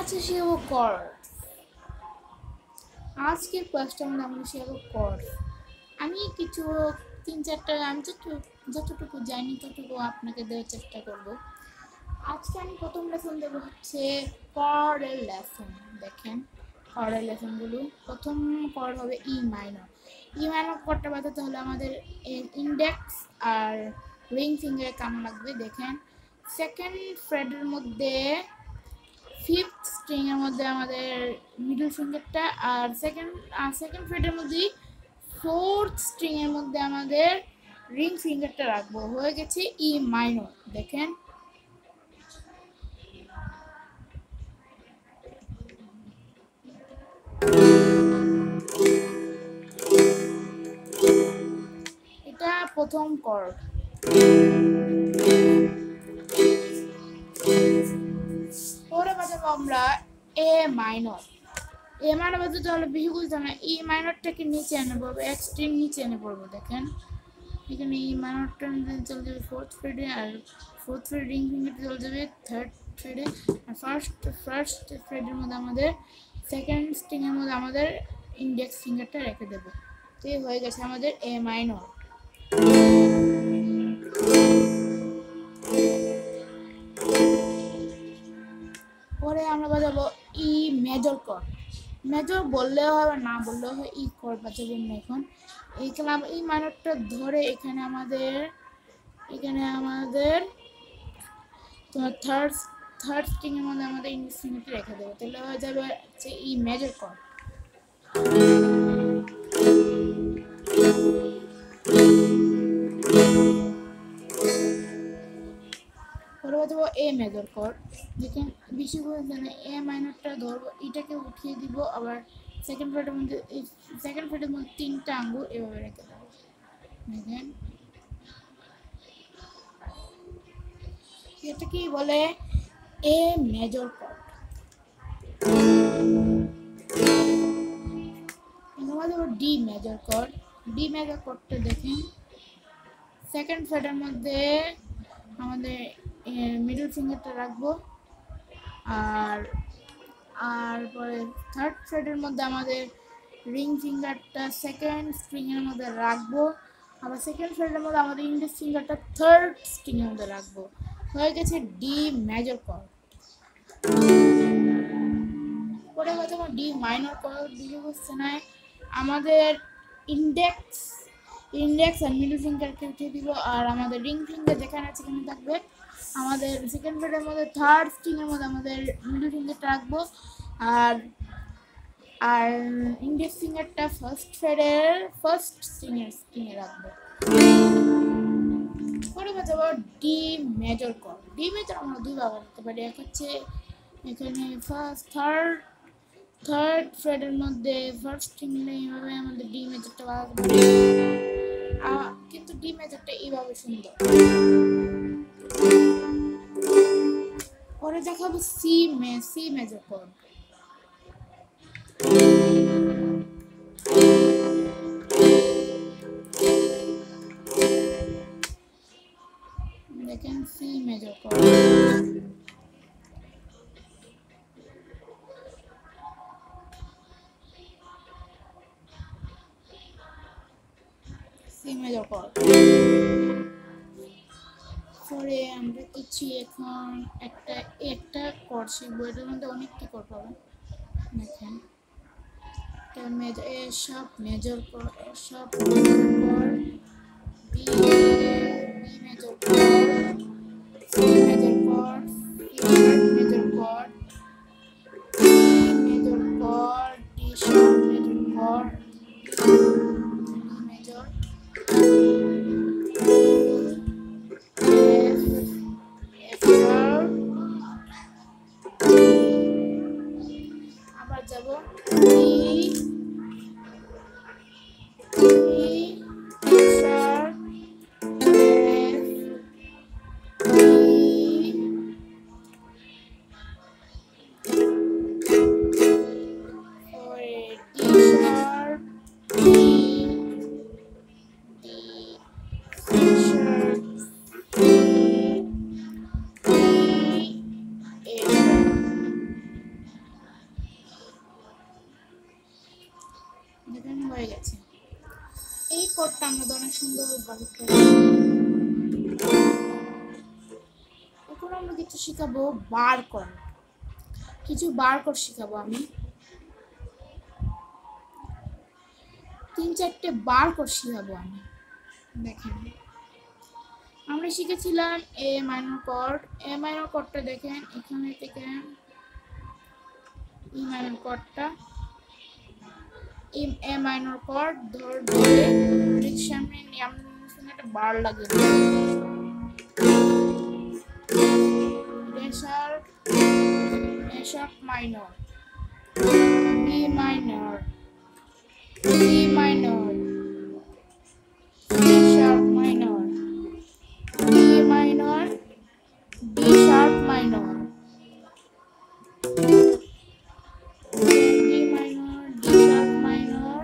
আচ্ছা শিখাবো কর্ডস। আজকের ক্লাসটা আমরা শিখাবো কর্ডস। আমি কিছু 3-4টা আমি যতটুকু জানি ততটুকু আপনাকে দেওয়ার চেষ্টা করব। আজকে আমি প্রথম লেসন দেবো হচ্ছে কর্ডের লেসন। দেখেন কর্ডের লেসনগুলো। প্রথম কর্ড হবে ই মাইনর। ই মাইনর কর্ডটা বাজাতে হলে আমাদের ইন্ডেক্স আর রিং ফিঙ্গারে কাম লাগবে। দেখেন সেকেন্ড ফ্রেডের মধ্যে ফিফথ স্ট্রিং এর মধ্যে আমাদের মিডল ফিঙ্গারটা, আর সেকেন্ড ফ্রেডের মধ্যে ফোর্থ স্ট্রিং এর মধ্যে আমাদের রিং ফিঙ্গারটা রাখবো। হয়ে গেছে ই মাইনর। দেখেন এটা প্রথম কর্ড। পরে বাজাবো আমরা এ মাইনর। এ মাইনর বাজাতে হলে বেশি বুঝতে না, ই মাইনরটাকে নিচে এনে পড়বো, এক স্ট্রিং নিচে এনে পড়বো। দেখেন এখানে ই মাইনরটা চলে যাবে ফোর্থ ফ্রেডে, আর ফোর্থ ফ্রেড রিং ফিঙ্গারটা চলে যাবে থার্ড ফ্রেডে, আর ফার্স্ট ফ্রেডের মধ্যে আমাদের সেকেন্ড স্ট্রিংয়ের মধ্যে আমাদের ইন্ডেক্স ফিঙ্গারটা রেখে দেবো। তো হয়ে গেছে আমাদের এ মাইনর। পরে আমরা বাজাবো ই মেজর কর্ড। মেজর বললেও হয় বা না বললেও হয়, ই কর্ড বাজাবো না এখন। এইখানে আমরা ই মাইনরটা ধরে এখানে আমাদের তোমার থার্ড স্ট্রিং এর মধ্যে আমাদের ইন্ডেক্স ফিঙ্গারটা রেখে দেবো। তাহলে হয়ে যাবে হচ্ছে ই মেজর কর্ড। পরে বাজাবো এ মেজর কর্ড। দেখেন বেশি করে এ মাইনরটা ধরবো, এটাকে উঠিয়ে দিব, আবার সেকেন্ড ফ্রেডের মধ্যে তিনটা আঙ্গুল এভাবে রেখে দেবো। দেখেন এটাকেই বলে A major chord. D major chord. D major কর্ডটা দেখেন সেকেন্ড ফ্রেডের মধ্যে আমাদের মিডল ফিঙ্গারটা রাখবো, আর পরে থার্ড ফ্রেডের মধ্যে আমাদের রিং ফিঙ্গারটা সেকেন্ড স্ট্রিং এর মধ্যে রাখবো, আবার সেকেন্ড ফ্রেডের মধ্যে আমাদের ইন্ডেক্স ফিঙ্গারটা থার্ড স্ট্রিং এর মধ্যে রাখবো। হয়ে গেছে ডি মেজর কর্ড। পরে কথা ডি মাইনর কর্ড। বুঝে বুঝছে না, আমাদের ইন্ডেক্স আর মিডল ফিঙ্গারকে উঠিয়ে দিব, আর আমাদের রিং ফিঙ্গার যেখানে আছে সেখানে থাকবে। আমাদের সেকেন্ড ফ্রেডের মধ্যে থার্ড স্ট্রিং এর মধ্যে আমাদের মিডল ফিঙ্গারটা রাখবো, আর ইন্ডেক্স ফিঙ্গারটা ফার্স্ট ফ্রেডের ফার্স্ট স্ট্রিংয়ে রাখবো। পরে বাজাবো D major chord. D major আমরা দুইভাবে রাখতে পারি। এক হচ্ছে এখানে থার্ড ফ্রেডের মধ্যে ফার্স্ট স্ট্রিং এইভাবে আমাদের ডি মেজরটা বাজাতে পারি, কিন্তু ডি মেজরটা এইভাবে সুন্দর। পরে দেখাবো সি মেজর কর্ড। দেখেন C major chord. C major chord. পরে আমরা কিছু এখন একটা কর্ড শিখবো। এটার মধ্যে অনেকটি কর্ড পাবেন। দেখেন সব major chord, B major chord, C major chord, major chord, major chord, D sharp major chord, major, আবার যাব হয়ে গেছে। এই কোডটা আমরা অনেক সুন্দরভাবে এখন আমরা কিছু শিখাবো বার কোড, কিছু বার কোড শিখাবো আমি। 3-4টে বার কোড শিখাবো আমি। দেখেন আমরা শিখেছিলাম A minor chord. A minor কর্ডটা দেখেন এখানে থেকে ই মাইনর কর্ডটা, এ মাইনর কর্ড ধরে সামনে নিয়ে আমরা একটা বার লাগিয়ে A sharp minor, B minor, C minor, C sharp minor, D minor, D sharp minor, D minor, D sharp minor,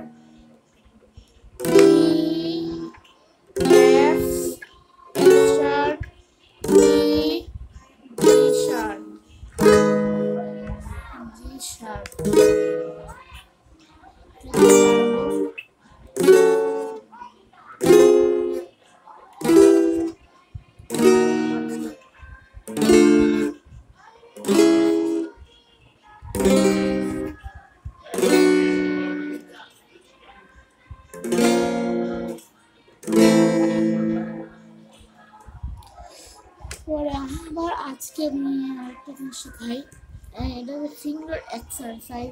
F, F sharp, D sharp, G sharp. পরে আবার আজকে আমি আরেকটা জিনিস শেখাই, এটা হচ্ছে ফিঙ্গার এক্সারসাইজ।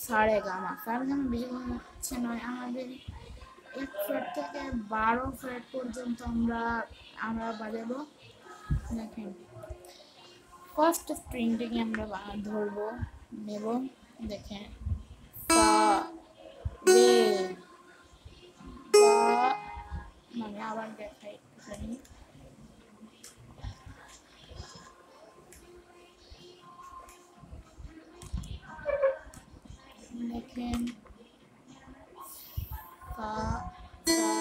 সারে গামা, সারে গামা বেশি হচ্ছে নয়, আমাদের 1 ফ্রেট থেকে 12 ফ্রেট পর্যন্ত আমরা বাজাবো। দেখেন ফার্স্ট স্ট্রিংটাকে আমরা ধরবো, নেব। দেখেন সা রে গা, মানে আবার দেখাই একটুখানি। দেখেন সা সা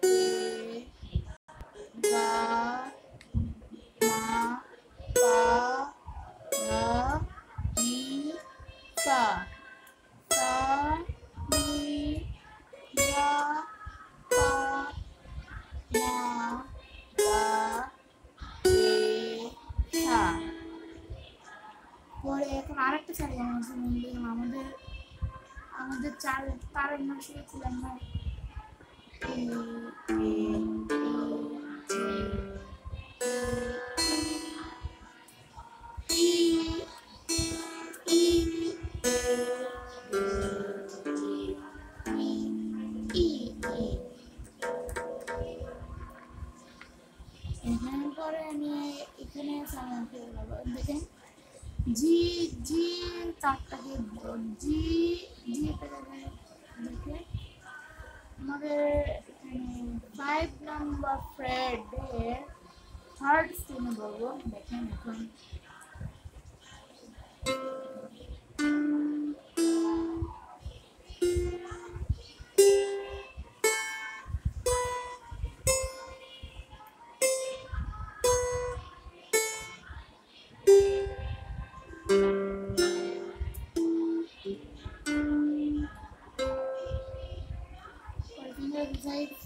রে গা মা পা ধা নি সা, সা নি গা পা মা গা রে সা। পরে এখন আরেকটা সারি গান আছে, আমাদের আমাদের তারের নাম শিখেছিলাম না, এখানে পরে আমি এখানে দেখেন জি জি চারটাকে জি জি দেখে আমাদের 5 নাম্বার ফ্রেডের থার্ড স্ট্রিংয়ে বলবো। দেখেন এখন exercise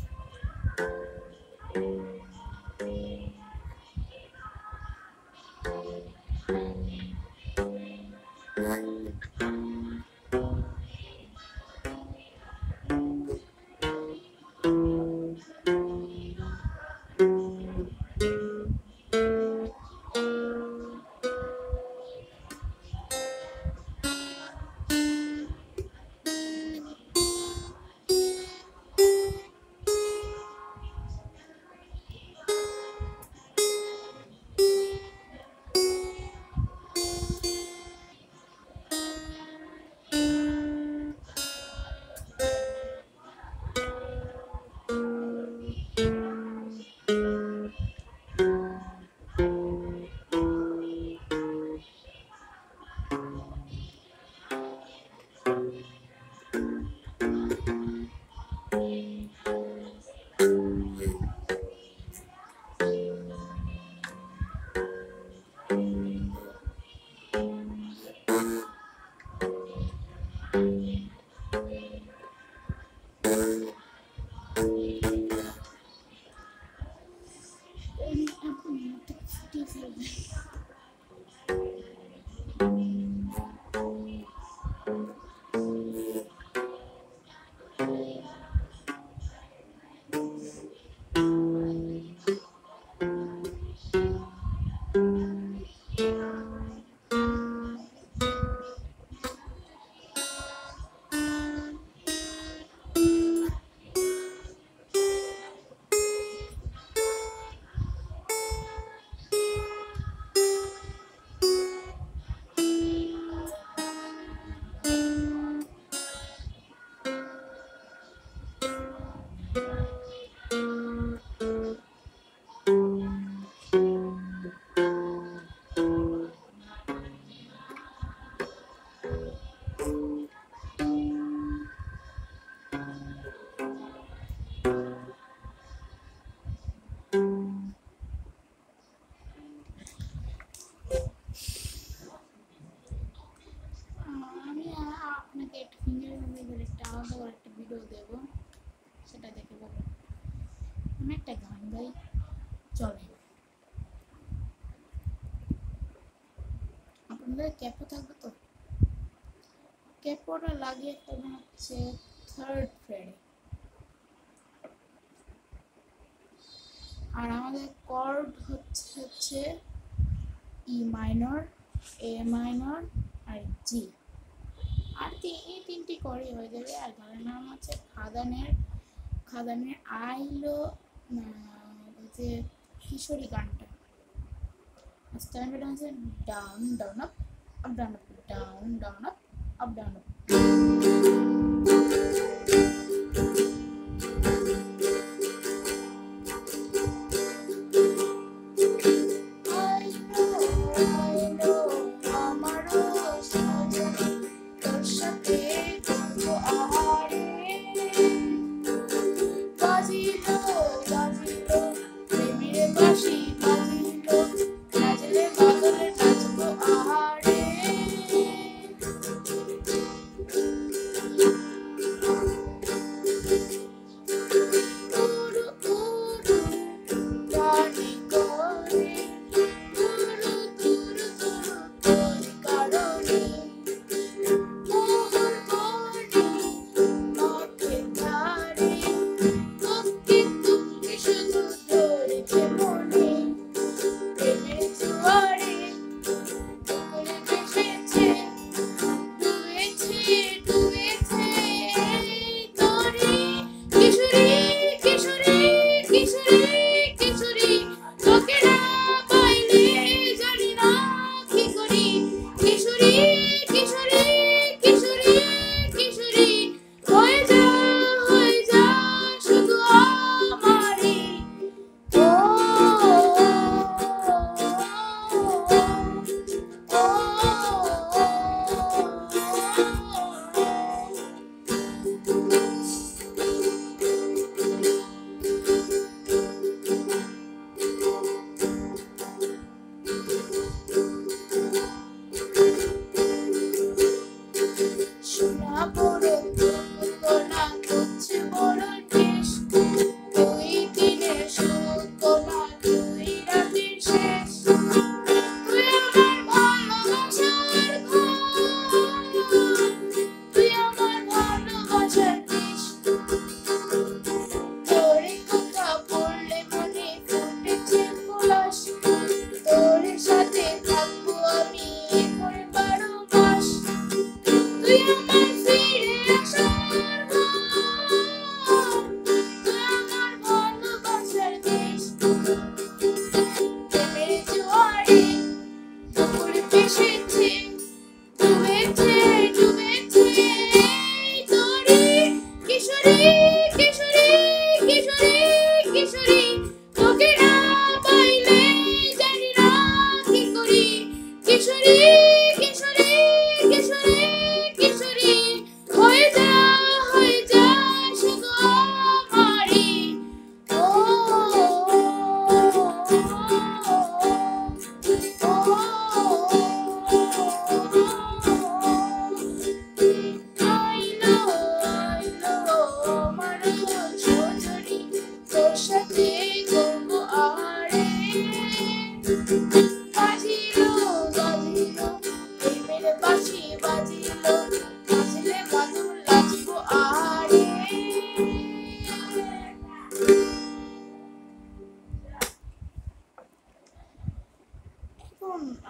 আমি একটা গান গাই, চলে। আপনাদের ক্যাপও থাকবে তো? ক্যাপটা লাগিয়ে ফেলবেন হচ্ছে 3rd ফ্রেডে। আর আমাদের কর্ড হচ্ছে ই মাইনর, এ মাইনর আর জি। আর এই তিনটি কর্ডই হয়ে যাবে। আর গানের নাম হচ্ছে খাদানের আইলো যে কিশোরী গানটা। স্ট্যান্ডার্ড হচ্ছে down down up up down up down down up up down up.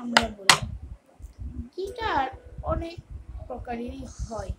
আমরা বলি গিটার অনেক প্রকারেরই হয়।